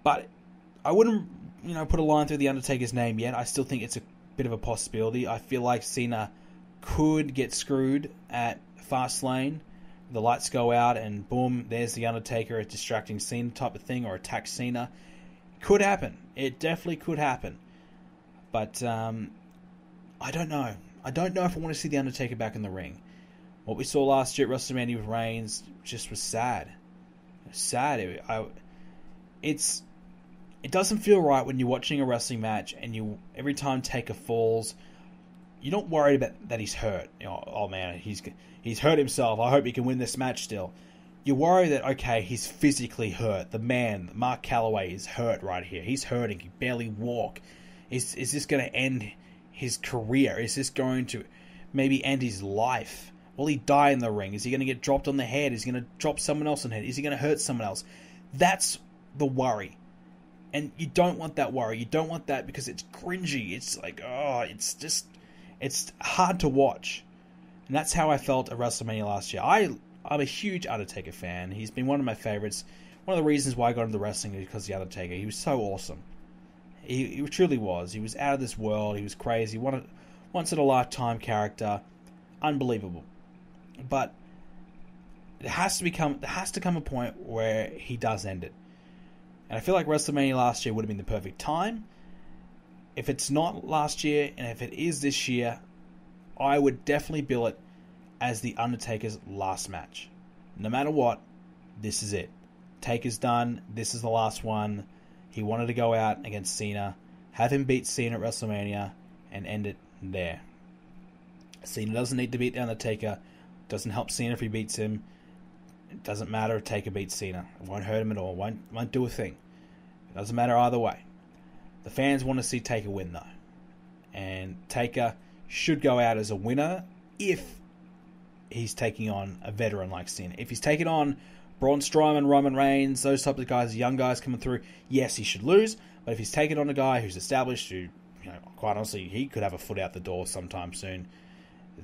But I wouldn't, put a line through The Undertaker's name yet. I still think it's a bit of a possibility. I feel like Cena could get screwed at Fastlane. The lights go out and boom, there's The Undertaker, a distracting Cena type of thing, or attack Cena. Could happen. It definitely could happen. But I don't know. I don't know if I want to see The Undertaker back in the ring. What we saw last year at WrestleMania with Reigns just was sad. Sad. it doesn't feel right when you're watching a wrestling match and every time Taker falls, you're not worried about that he's hurt. Oh man, he's hurt himself. I hope he can win this match still. You worry that, okay, he's physically hurt. The man, Mark Calloway, is hurt right here. He's hurting. He can barely walk. Is this going to end his career? Is this going to maybe end his life? Will he die in the ring? Is he going to get dropped on the head? Is he going to drop someone else on the head? Is he going to hurt someone else? That's the worry. And you don't want that worry. You don't want that because it's cringy. It's like, it's hard to watch. And that's how I felt at WrestleMania last year. I'm a huge Undertaker fan. He's been one of my favorites. One of the reasons why I got into wrestling is because of the Undertaker. He was so awesome. He truly was. He was out of this world. He was crazy. Once in a lifetime character. Unbelievable. But there has to come a point where he does end it. And I feel like WrestleMania last year would have been the perfect time. If it's not last year, and if it is this year, I would definitely bill it as the Undertaker's last match. No matter what, this is it. Taker's done. This is the last one. He wanted to go out against Cena, have him beat Cena at WrestleMania, and end it there. Cena doesn't need to beat the Undertaker. Doesn't help Cena if he beats him. It doesn't matter if Taker beats Cena. It won't hurt him at all. Won't do a thing. It doesn't matter either way. The fans want to see Taker win, though. And Taker should go out as a winner if he's taking on a veteran like Cena. If he's taking on Braun Strowman, Roman Reigns, those types of guys, young guys coming through, yes, he should lose. But if he's taking on a guy who's established, who, quite honestly, he could have a foot out the door sometime soon,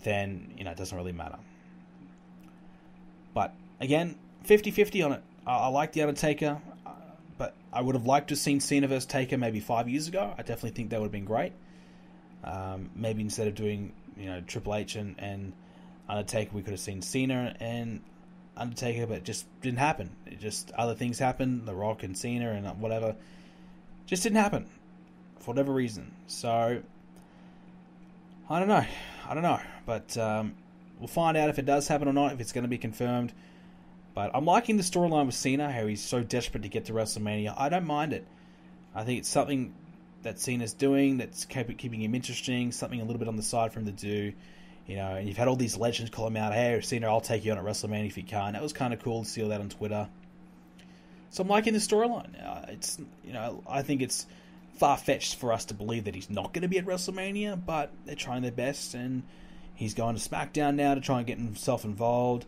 then, it doesn't really matter. But, again, 50-50 on it. I like The Undertaker, but I would have liked to have seen Cena vs. Taker maybe 5 years ago. I definitely think that would have been great. Maybe instead of doing, Triple H and Undertaker, we could have seen Cena and Undertaker, but it just didn't happen. It just, other things happened, The Rock and Cena and whatever. Just didn't happen for whatever reason. So, I don't know. But we'll find out if it does happen or not, if it's going to be confirmed. But I'm liking the storyline with Cena, how he's so desperate to get to WrestleMania. I don't mind it. I think it's something that Cena's doing that's keeping him interesting, something a little bit on the side for him to do. And you've had all these legends call him out, hey, Cena, I'll take you on at WrestleMania if you can. That was kind of cool to see all that on Twitter. So I'm liking the storyline. I think it's far-fetched for us to believe that he's not going to be at WrestleMania, but they're trying their best, and he's going to SmackDown now to try and get himself involved.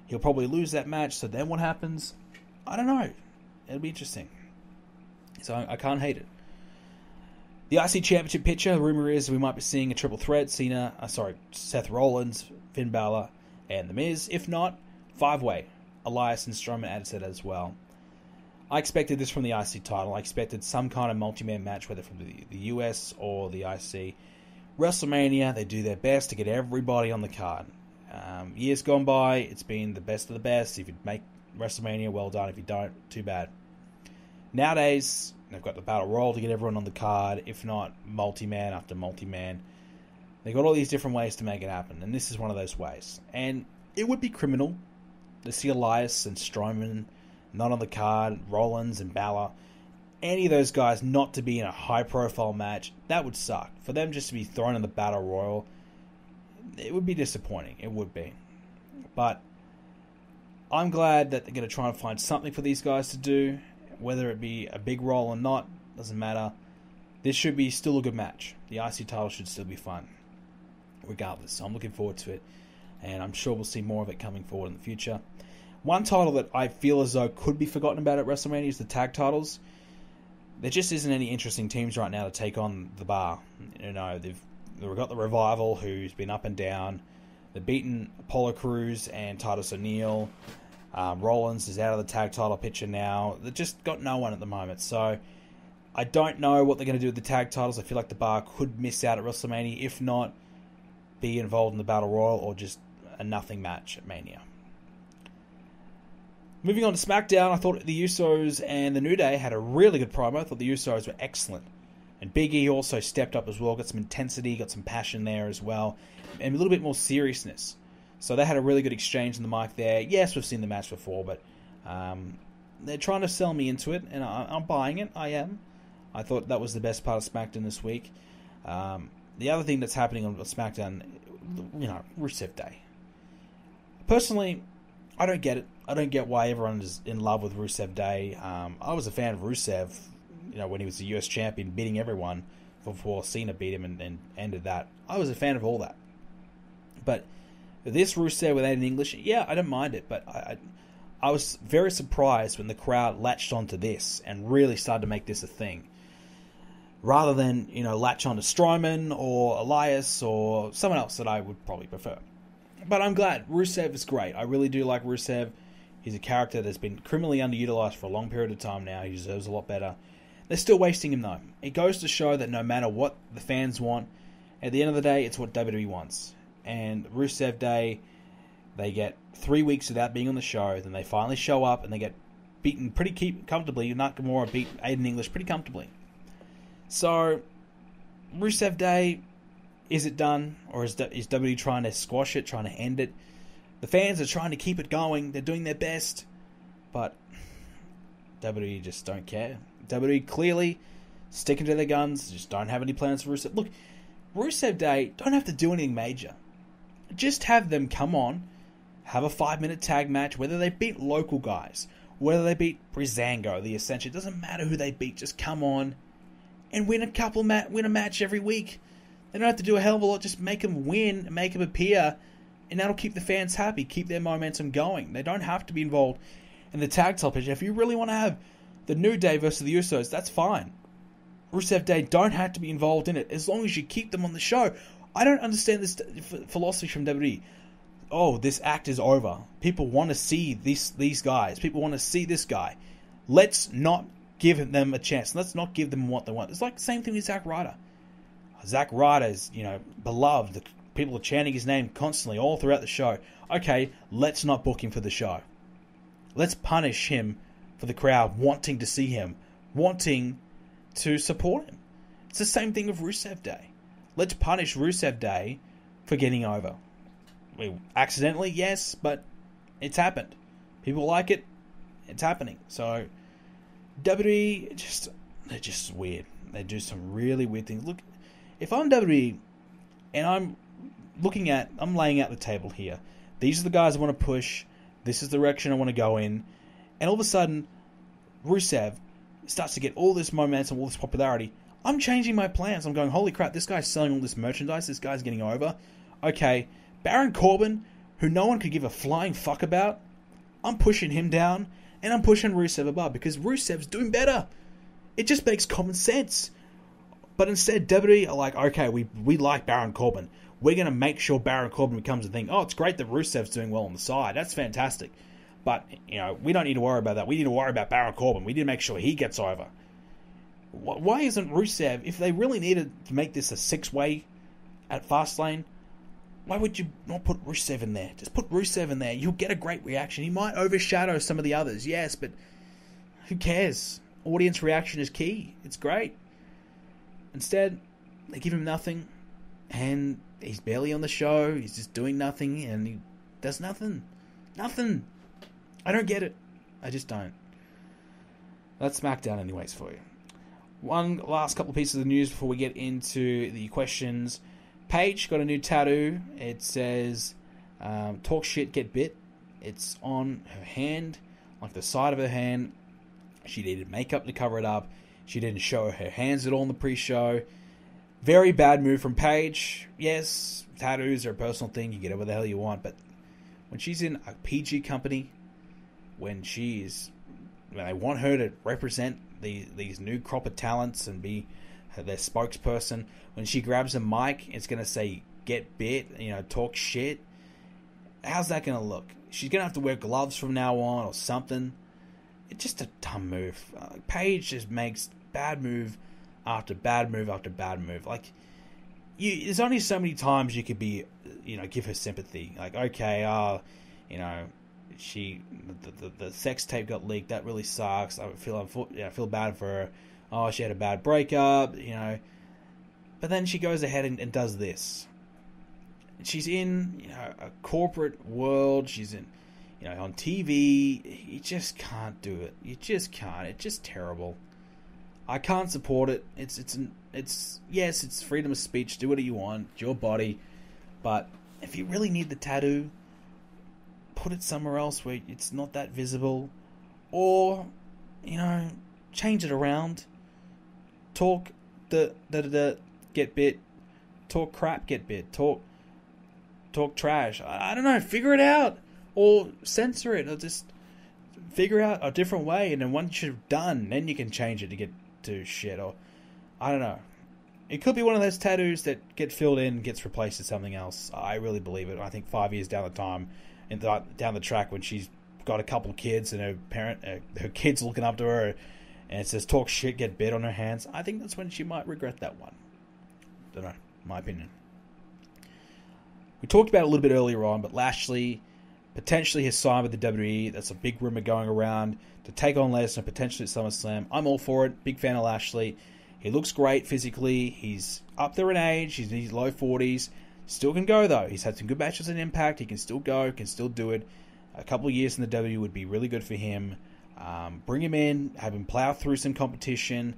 He'll probably lose that match, so then what happens? I don't know. It'll be interesting. So I can't hate it. The IC Championship picture, the rumor is we might be seeing a triple threat, Seth Rollins, Finn Balor, and The Miz. If not, 5-way. Elias and Strowman added to that as well. I expected this from the IC title. I expected some kind of multi-man match, whether from the US or the IC. WrestleMania, they do their best to get everybody on the card. Years gone by, it's been the best of the best. If you make WrestleMania, well done. If you don't, too bad. Nowadays, they've got the Battle Royal to get everyone on the card. If not, multi-man after multi-man. They've got all these different ways to make it happen, and this is one of those ways. And it would be criminal to see Elias and Strowman not on the card, Rollins and Balor, any of those guys not to be in a high-profile match. That would suck. For them just to be thrown in the Battle Royal, it would be disappointing. It would be. But I'm glad that they're going to try and find something for these guys to do. Whether it be a big role or not, doesn't matter. This should be still a good match. The IC title should still be fun, regardless. So I'm looking forward to it, and I'm sure we'll see more of it coming forward in the future. One title that I feel as though could be forgotten about at WrestleMania is the tag titles. There just isn't any interesting teams right now to take on the bar. They've got the Revival, who's been up and down. They've beaten Apollo Crews and Titus O'Neil. Rollins is out of the tag title picture now. They've just got no one at the moment. So I don't know what they're going to do with the tag titles. I feel like the bar could miss out at WrestleMania. If not, be involved in the Battle Royal or just a nothing match at Mania. Moving on to SmackDown, I thought the Usos and the New Day had a really good promo. I thought the Usos were excellent. And Big E also stepped up as well, got some intensity, got some passion there as well, and a little bit more seriousness. So they had a really good exchange in the mic there. Yes, we've seen the match before, but they're trying to sell me into it, and I'm buying it. I am. I thought that was the best part of SmackDown this week. The other thing that's happening on SmackDown, Rusev Day. Personally, I don't get it. I don't get why everyone is in love with Rusev Day. I was a fan of Rusev, when he was the US champion, beating everyone before Cena beat him and ended that. I was a fan of all that. But this Rusev without an English, yeah, I don't mind it. But I was very surprised when the crowd latched onto this and really started to make this a thing. Rather than, latch onto Strowman or Elias or someone else that I would probably prefer. But I'm glad. Rusev is great. I really do like Rusev. He's a character that's been criminally underutilized for a long period of time now. He deserves a lot better. They're still wasting him, though. It goes to show that no matter what the fans want, at the end of the day, it's what WWE wants. And Rusev Day, they get 3 weeks without being on the show. Then they finally show up and they get beaten pretty comfortably. Nakamura beat Aiden English pretty comfortably. So, Rusev Day, is it done? Or is WWE trying to squash it, trying to end it? The fans are trying to keep it going. They're doing their best. But WWE just don't care. WWE clearly sticking to their guns. Just don't have any plans for Rusev. Look, Rusev Day, don't have to do anything major. Just have them come on, have a 5-minute tag match, whether they beat local guys, whether they beat Breezango, the Ascension. It doesn't matter who they beat. Just come on and win a match every week. They don't have to do a hell of a lot. Just make them win, make them appear, and that'll keep the fans happy, keep their momentum going. They don't have to be involved in the tag title picture. If you really want to have the New Day versus the Usos, that's fine. Rusev Day don't have to be involved in it, as long as you keep them on the show. I don't understand this philosophy from WWE. Oh, this act is over. People want to see these guys. People want to see this guy. Let's not give them a chance. Let's not give them what they want. It's like the same thing with Zack Ryder. Zack Ryder is, beloved. People are chanting his name constantly all throughout the show. Okay, let's not book him for the show. Let's punish him for the crowd wanting to see him, wanting to support him. It's the same thing with Rusev Day. Let's punish Rusev Day for getting over. Accidentally, yes, but it's happened. People like it. It's happening. So, WWE, they're just weird. They do some really weird things. Look, if I'm WWE and I'm laying out the table here. These are the guys I want to push. This is the direction I want to go in. And all of a sudden, Rusev starts to get all this momentum, all this popularity. I'm changing my plans. I'm going, holy crap, this guy's selling all this merchandise. This guy's getting over. Okay, Baron Corbin, who no one could give a flying fuck about, I'm pushing him down, and I'm pushing Rusev above, because Rusev's doing better. It just makes common sense. But instead, WWE are like, okay, we like Baron Corbin. We're going to make sure Baron Corbin becomes a thing. Oh, it's great that Rusev's doing well on the side. That's fantastic. But, we don't need to worry about that. We need to worry about Baron Corbin. We need to make sure he gets over. Why isn't Rusev, if they really needed to make this a 6-way at Fastlane, why would you not put Rusev in there? Just put Rusev in there. You'll get a great reaction. He might overshadow some of the others, yes, but who cares? Audience reaction is key. It's great. Instead, they give him nothing, and he's barely on the show. He's just doing nothing, and he does nothing. Nothing. I don't get it. I just don't. That's SmackDown anyways for you. One last couple of pieces of news before we get into the questions. Paige got a new tattoo. It says, talk shit, get bit. It's on her hand, like the side of her hand. She needed makeup to cover it up. She didn't show her hands at all in the pre-show. Very bad move from Paige. Yes, tattoos are a personal thing. You get whatever the hell you want. But when she's in a PG company, when they want her to represent these new crop of talents and be their spokesperson, when she grabs a mic, it's going to say, get bit, talk shit. How's that going to look? She's going to have to wear gloves from now on or something. It's just a dumb move. Paige just makes bad move after bad move after bad move. Like, there's only so many times you could be, give her sympathy. Like, okay, the sex tape got leaked. That really sucks. I feel bad for her. Oh, she had a bad breakup, But then she goes ahead and does this. She's in a corporate world. She's in, on TV. You just can't do it. You just can't. It's just terrible. I can't support it. Yes, it's freedom of speech. Do whatever you want. It's your body. But if you really need the tattoo, put it somewhere else where it's not that visible. Or, change it around. Talk get bit. Talk crap, get bit. Talk trash. I don't know. Figure it out. Or censor it. Or just figure out a different way. And then once you've done, then you can change it to get to shit. Or, I don't know. It could be one of those tattoos that get filled in, gets replaced with something else. I really believe it. I think 5 years down the time, and down the track, when she's got a couple of kids and her kids looking up to her, and it says "talk shit, get bit" on her hands, I think that's when she might regret that one. Don't know, my opinion. We talked about it a little bit earlier on, but Lashley potentially has signed with the WWE. That's a big rumor going around to take on Lesnar potentially at SummerSlam. I'm all for it. Big fan of Lashley. He looks great physically. He's up there in age. He's in his low 40s. Still can go, though. He's had some good matches in Impact. He can still go, can still do it. A couple of years in the W would be really good for him. Bring him in, have him plow through some competition.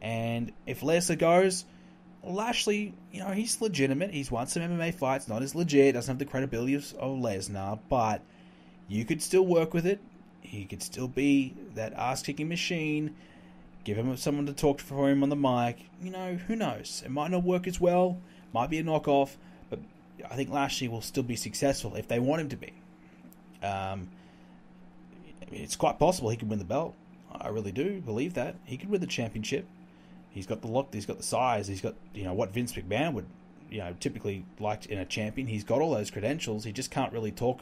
And if Lesnar goes, Lashley, he's legitimate. He's won some MMA fights. Not as legit. Doesn't have the credibility of Lesnar. But you could still work with it. He could still be that ass-kicking machine. Give him someone to talk for him on the mic. Who knows? It might not work as well. Might be a knockoff. But I think Lashley will still be successful if they want him to be. It's quite possible he could win the belt. I really do believe that. He could win the championship. He's got the look. He's got the size. He's got, what Vince McMahon would, typically like in a champion. He's got all those credentials. He just can't really talk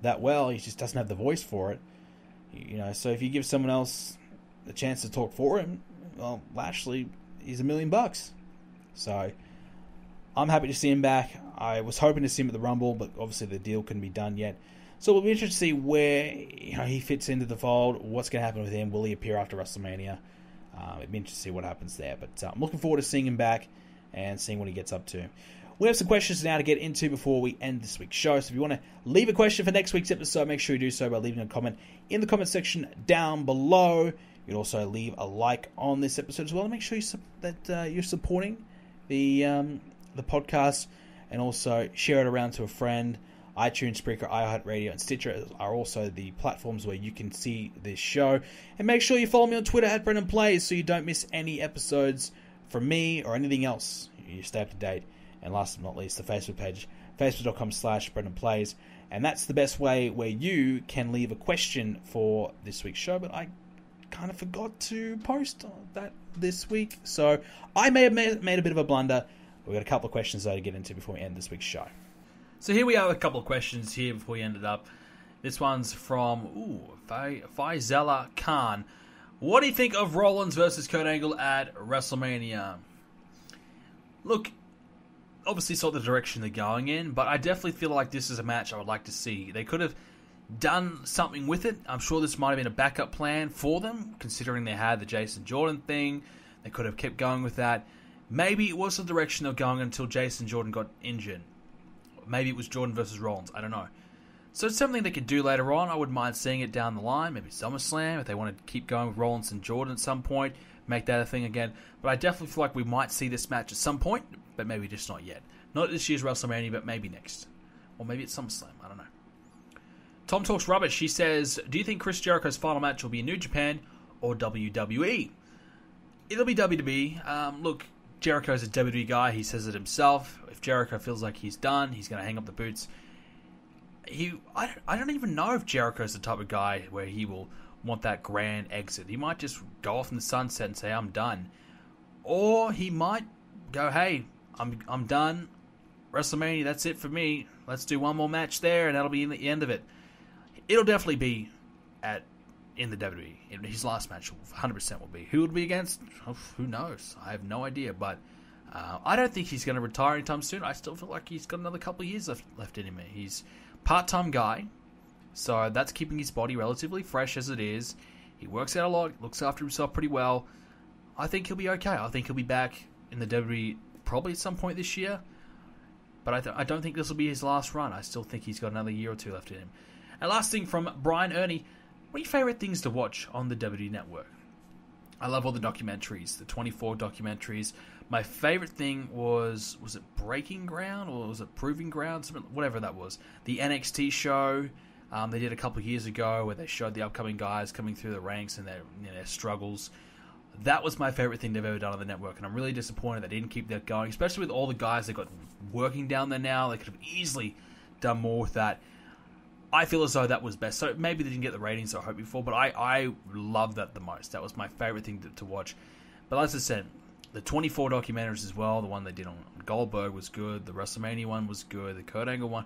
that well. He just doesn't have the voice for it. So if you give someone else the chance to talk for him, well, Lashley is $1 million. So I'm happy to see him back. I was hoping to see him at the Rumble, but obviously the deal couldn't be done yet. So we'll be interested to see where he fits into the fold. What's going to happen with him? Will he appear after WrestleMania? It'd be interesting to see what happens there. But I'm looking forward to seeing him back and seeing what he gets up to. We have some questions now to get into before we end this week's show. So if you want to leave a question for next week's episode, make sure you do so by leaving a comment in the comment section down below. You can also leave a like on this episode as well. And make sure that you're supporting the podcast, and also share it around to a friend. iTunes, Spreaker, iHeartRadio, and Stitcher are also the platforms where you can see this show. And make sure you follow me on Twitter at BrendanPlays so you don't miss any episodes from me or anything else. You stay up to date. And last but not least, the Facebook page, facebook.com/BrendanPlays. And that's the best way where you can leave a question for this week's show. But I kind of forgot to post that this week. So I may have made a bit of a blunder. We've got a couple of questions, though, to get into before we end this week's show. So here we are with a couple of questions here before we end it up. This one's from Faizella Khan. What do you think of Rollins versus Kurt Angle at WrestleMania? Look, obviously it's not the direction they're going in, but I definitely feel like this is a match I would like to see. They could have done something with it. I'm sure this might have been a backup plan for them, considering they had the Jason Jordan thing. They could have kept going with that. Maybe it was the direction they were going until Jason Jordan got injured. Maybe it was Jordan versus Rollins. I don't know. So it's something they could do later on. I wouldn't mind seeing it down the line. Maybe SummerSlam, if they want to keep going with Rollins and Jordan at some point. Make that a thing again. But I definitely feel like we might see this match at some point, but maybe just not yet. Not this year's WrestleMania, but maybe next. Or maybe it's SummerSlam. I don't know. Tom Talks Rubbish. He says, do you think Chris Jericho's final match will be in New Japan or WWE? It'll be WWE. Look, Jericho's a WWE guy. He says it himself. If Jericho feels like he's done, he's going to hang up the boots. I don't even know if Jericho's the type of guy where he will want that grand exit. He might just go off in the sunset and say, I'm done. Or he might go, hey, I'm done. WrestleMania, that's it for me. Let's do one more match there, and that'll be the end of it. It'll definitely be in the WWE. His last match 100% will be. Who will be against? Oh, who knows? I have no idea, but I don't think he's going to retire anytime soon. I still feel like he's got another couple of years left in him. He's a part-time guy, so that's keeping his body relatively fresh as it is. He works out a lot, looks after himself pretty well. I think he'll be okay. I think he'll be back in the WWE probably at some point this year, but I don't think this will be his last run. I still think he's got another year or two left in him. And last thing from Brian Ernie, what are your favourite things to watch on the WWE Network? I love all the documentaries, the 24 documentaries. My favorite thing was it Breaking Ground or was it Proving Ground? Whatever that was. The NXT show they did a couple of years ago where they showed the upcoming guys coming through the ranks and their struggles. That was my favorite thing they've ever done on the network, and I'm really disappointed they didn't keep that going, especially with all the guys they got working down there now. They could have easily done more with that. I feel as though that was best. So maybe they didn't get the ratings I hoped for, but I loved that the most. That was my favorite thing to watch. But as I said, the 24 documentaries as well, the one they did on Goldberg was good, the WrestleMania one was good, the Kurt Angle one,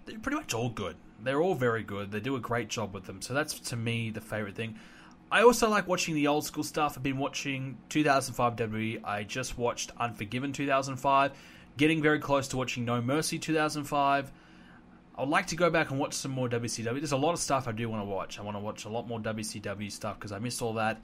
they're pretty much all good. They're all very good. They do a great job with them. So that's, to me, the favorite thing. I also like watching the old school stuff. I've been watching 2005 WWE. I just watched Unforgiven 2005. Getting very close to watching No Mercy 2005. I would like to go back and watch some more WCW. There's a lot of stuff I do want to watch. I want to watch a lot more WCW stuff because I missed all that.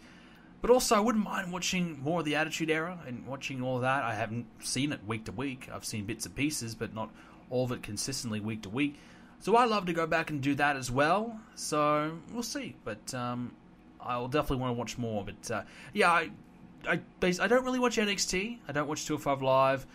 But also, I wouldn't mind watching more of the Attitude Era and watching all of that. I haven't seen it week to week. I've seen bits and pieces, but not all of it consistently week to week. So I'd love to go back and do that as well. So we'll see. But I'll definitely want to watch more. But yeah, I don't really watch NXT. I don't watch 205 Live.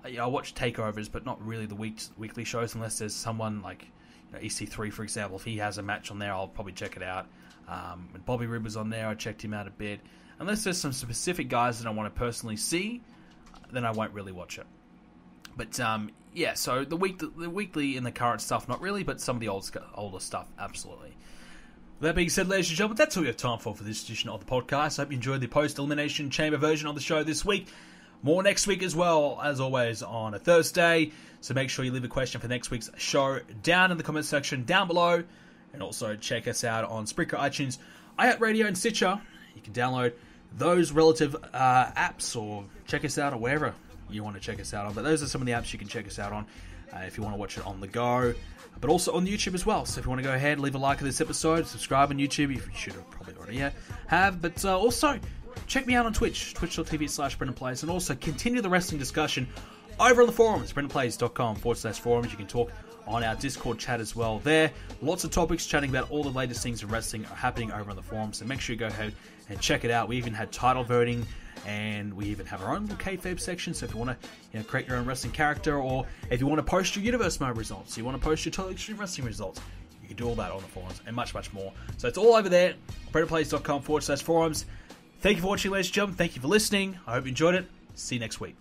I watch takeovers, but not really the weekly shows unless there's someone like EC3, for example. If he has a match on there, I'll probably check it out. When Bobby Roode was on there, I checked him out a bit. Unless there's some specific guys that I want to personally see, then I won't really watch it. But yeah, so the weekly and the current stuff, not really, but some of the older stuff, absolutely. That being said, ladies and gentlemen, that's all we have time for this edition of the podcast. I hope you enjoyed the post-Elimination Chamber version of the show this week. More next week as well, as always, on a Thursday. So make sure you leave a question for next week's show down in the comment section down below. And also check us out on Spreaker, iTunes, iHeartRadio, and Stitcher. You can download those relative apps or check us out or wherever you want to check us out on. But those are some of the apps you can check us out on if you want to watch it on the go. But also on YouTube as well. So if you want to go ahead, leave a like of this episode, subscribe on YouTube. You should have probably already have. But also, check me out on Twitch, twitch.tv/BrendanPlays. And also continue the wrestling discussion over on the forums, BrendanPlays.com/forums. You can talk on our Discord chat as well there. Lots of topics, chatting about all the latest things in wrestling are happening over on the forums. So make sure you go ahead and check it out. We even had title voting, and we even have our own little kayfabe section. So if you want to create your own wrestling character, or if you want to post your Universe Mode results, you want to post your Total Extreme Wrestling results, you can do all that on the forums and much, much more. So it's all over there, BrendanPlays.com/forums. Thank you for watching, ladies and gentlemen. Thank you for listening. I hope you enjoyed it. See you next week.